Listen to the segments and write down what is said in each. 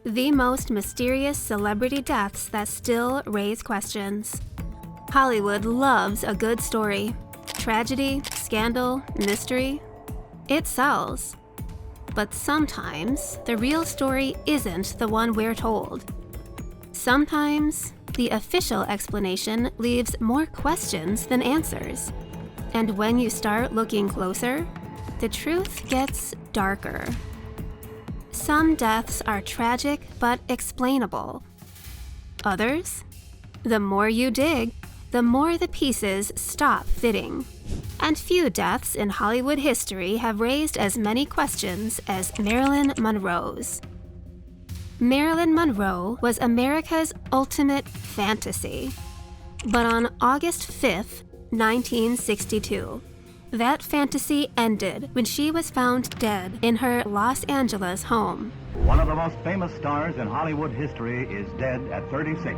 The most mysterious celebrity deaths that still raise questions. Hollywood loves a good story. Tragedy, scandal, mystery. It sells. But sometimes, the real story isn't the one we're told. Sometimes, the official explanation leaves more questions than answers. And when you start looking closer, the truth gets darker. Some deaths are tragic but explainable. Others? The more you dig, the more the pieces stop fitting. And few deaths in Hollywood history have raised as many questions as Marilyn Monroe's. Marilyn Monroe was America's ultimate fantasy. But on August 5th, 1962, that fantasy ended when she was found dead in her Los Angeles home. One of the most famous stars in Hollywood history is dead at 36.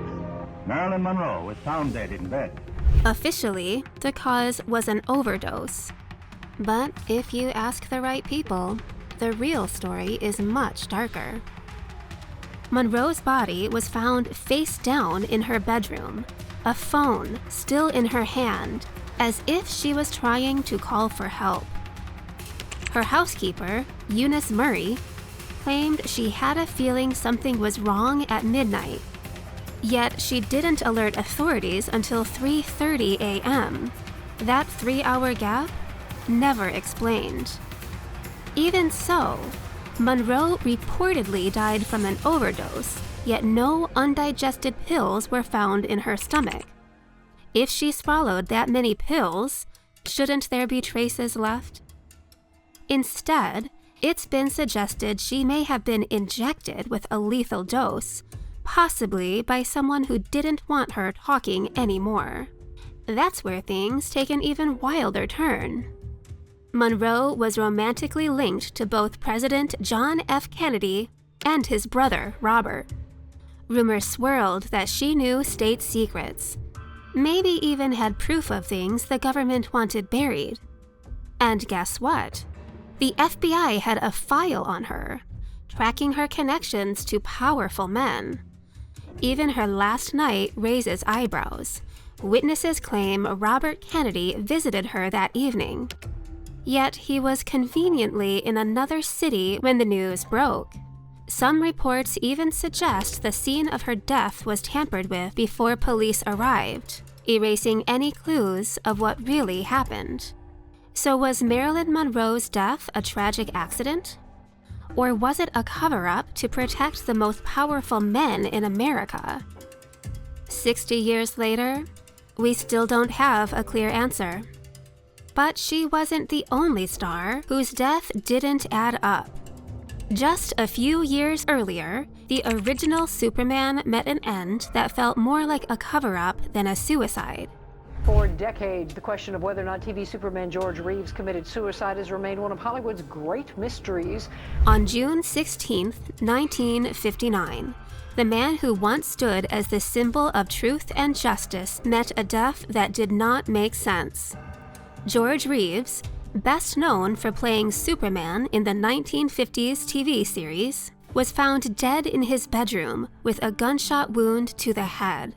Marilyn Monroe was found dead in bed. Officially, the cause was an overdose. But if you ask the right people, the real story is much darker. Monroe's body was found face down in her bedroom, a phone still in her hand, as if she was trying to call for help. Her housekeeper, Eunice Murray, claimed she had a feeling something was wrong at midnight. Yet she didn't alert authorities until 3:30 a.m. That 3-hour gap? Never explained. Even so, Monroe reportedly died from an overdose, yet no undigested pills were found in her stomach. If she swallowed that many pills, shouldn't there be traces left? Instead, it's been suggested she may have been injected with a lethal dose, possibly by someone who didn't want her talking anymore. That's where things take an even wilder turn. Monroe was romantically linked to both President John F. Kennedy and his brother, Robert. Rumors swirled that she knew state secrets, maybe even had proof of things the government wanted buried. And guess what? The FBI had a file on her, tracking her connections to powerful men. Even her last night raises eyebrows. Witnesses claim Robert Kennedy visited her that evening. Yet he was conveniently in another city when the news broke. Some reports even suggest the scene of her death was tampered with before police arrived, erasing any clues of what really happened. So was Marilyn Monroe's death a tragic accident? Or was it a cover-up to protect the most powerful men in America? 60 years later, we still don't have a clear answer. But she wasn't the only star whose death didn't add up. Just a few years earlier, the original Superman met an end that felt more like a cover-up than a suicide. For decades, the question of whether or not TV Superman George Reeves committed suicide has remained one of Hollywood's great mysteries. On June 16, 1959, the man who once stood as the symbol of truth and justice met a death that did not make sense. George Reeves, best known for playing Superman in the 1950s TV series, was found dead in his bedroom with a gunshot wound to the head.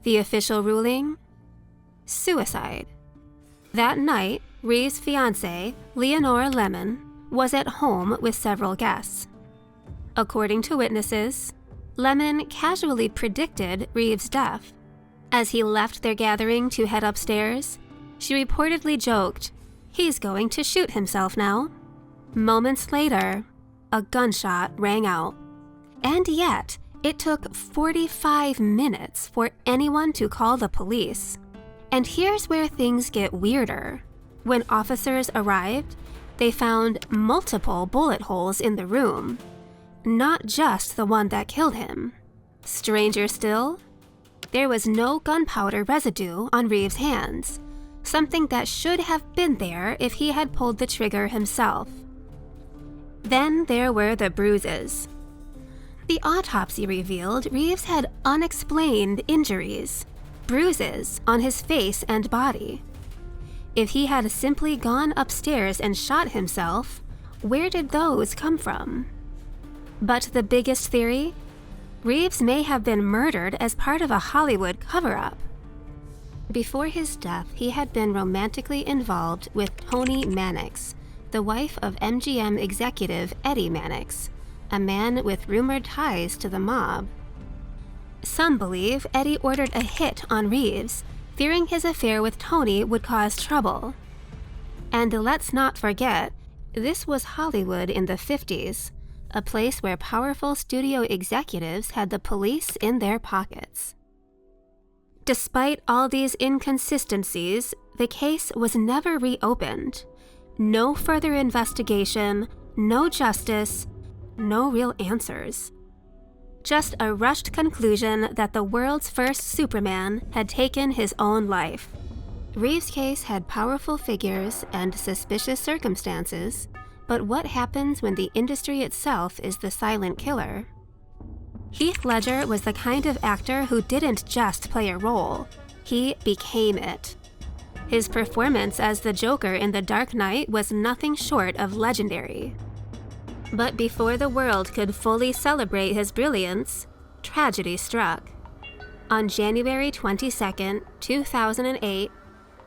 The official ruling? Suicide. That night, Reeves' fiancée, Leonora Lemon, was at home with several guests. According to witnesses, Lemon casually predicted Reeves' death. As he left their gathering to head upstairs, she reportedly joked, "He's going to shoot himself now." Moments later, a gunshot rang out. And yet, it took 45 minutes for anyone to call the police. And here's where things get weirder. When officers arrived, they found multiple bullet holes in the room, not just the one that killed him. Stranger still, there was no gunpowder residue on Reeves' hands, something that should have been there if he had pulled the trigger himself. Then there were the bruises. The autopsy revealed Reeves had unexplained injuries, bruises on his face and body. If he had simply gone upstairs and shot himself, where did those come from? But the biggest theory? Reeves may have been murdered as part of a Hollywood cover-up. Before his death, he had been romantically involved with Toni Mannix, the wife of MGM executive Eddie Mannix, a man with rumored ties to the mob. Some believe Eddie ordered a hit on Reeves, fearing his affair with Toni would cause trouble. And let's not forget, this was Hollywood in the 50s, a place where powerful studio executives had the police in their pockets. Despite all these inconsistencies, the case was never reopened. No further investigation, no justice, no real answers. Just a rushed conclusion that the world's first Superman had taken his own life. Reeves' case had powerful figures and suspicious circumstances, but what happens when the industry itself is the silent killer? Heath Ledger was the kind of actor who didn't just play a role, he became it. His performance as the Joker in The Dark Knight was nothing short of legendary. But before the world could fully celebrate his brilliance, tragedy struck. On January 22, 2008,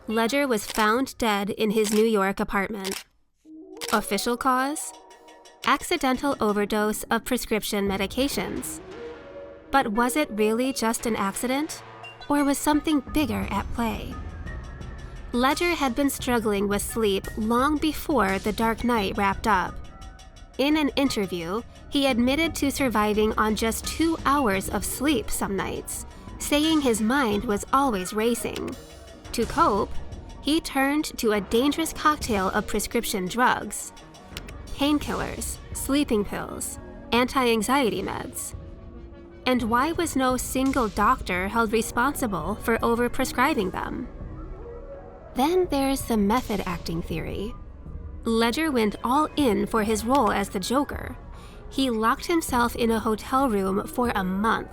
Ledger was found dead in his New York apartment. Official cause? Accidental overdose of prescription medications. But was it really just an accident? Or was something bigger at play? Ledger had been struggling with sleep long before The Dark Knight wrapped up. In an interview, he admitted to surviving on just 2 hours of sleep some nights, saying his mind was always racing. To cope, he turned to a dangerous cocktail of prescription drugs. Painkillers, sleeping pills, anti-anxiety meds. And why was no single doctor held responsible for overprescribing them? Then there's the method acting theory. Ledger went all in for his role as the Joker. He locked himself in a hotel room for a month,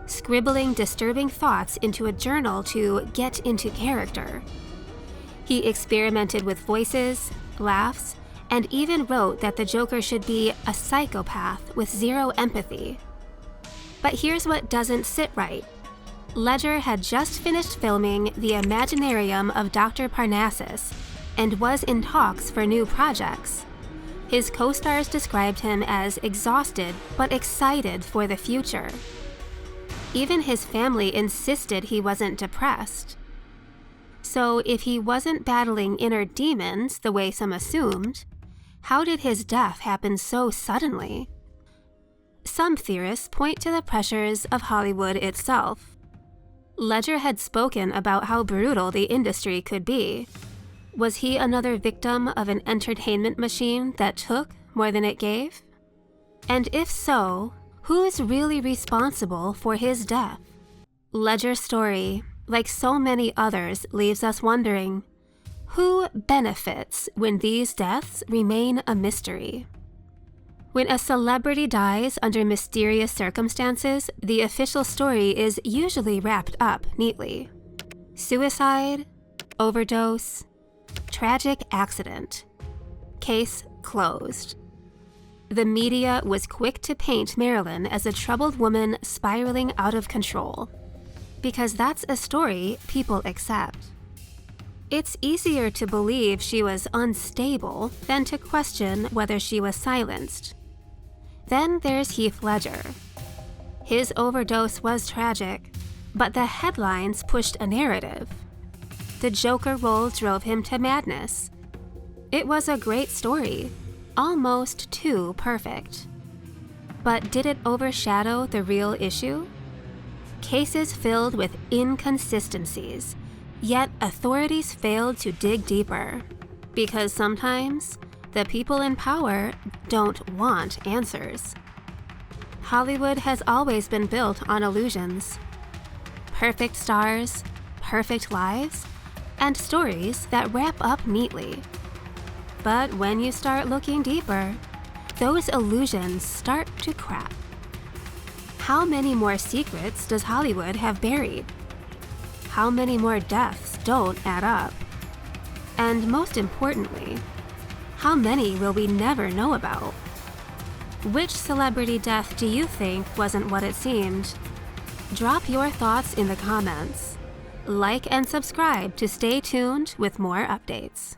scribbling disturbing thoughts into a journal to get into character. He experimented with voices, laughs, and even wrote that the Joker should be a psychopath with zero empathy. But here's what doesn't sit right. Ledger had just finished filming The Imaginarium of Dr. Parnassus and was in talks for new projects. His co-stars described him as exhausted but excited for the future. Even his family insisted he wasn't depressed. So if he wasn't battling inner demons the way some assumed, how did his death happen so suddenly? Some theorists point to the pressures of Hollywood itself. Ledger had spoken about how brutal the industry could be. Was he another victim of an entertainment machine that took more than it gave? And if so, who is really responsible for his death? Ledger's story, like so many others, leaves us wondering, who benefits when these deaths remain a mystery? When a celebrity dies under mysterious circumstances, the official story is usually wrapped up neatly. Suicide, overdose, tragic accident. Case closed. The media was quick to paint Marilyn as a troubled woman spiraling out of control, because that's a story people accept. It's easier to believe she was unstable than to question whether she was silenced. Then there's Heath Ledger. His overdose was tragic, but the headlines pushed a narrative. The Joker role drove him to madness. It was a great story, almost too perfect. But did it overshadow the real issue? Cases filled with inconsistencies, yet authorities failed to dig deeper. Because sometimes, the people in power don't want answers. Hollywood has always been built on illusions. Perfect stars, perfect lives, and stories that wrap up neatly. But when you start looking deeper, those illusions start to crack. How many more secrets does Hollywood have buried? How many more deaths don't add up? And most importantly, how many will we never know about? Which celebrity death do you think wasn't what it seemed? Drop your thoughts in the comments. Like and subscribe to stay tuned with more updates.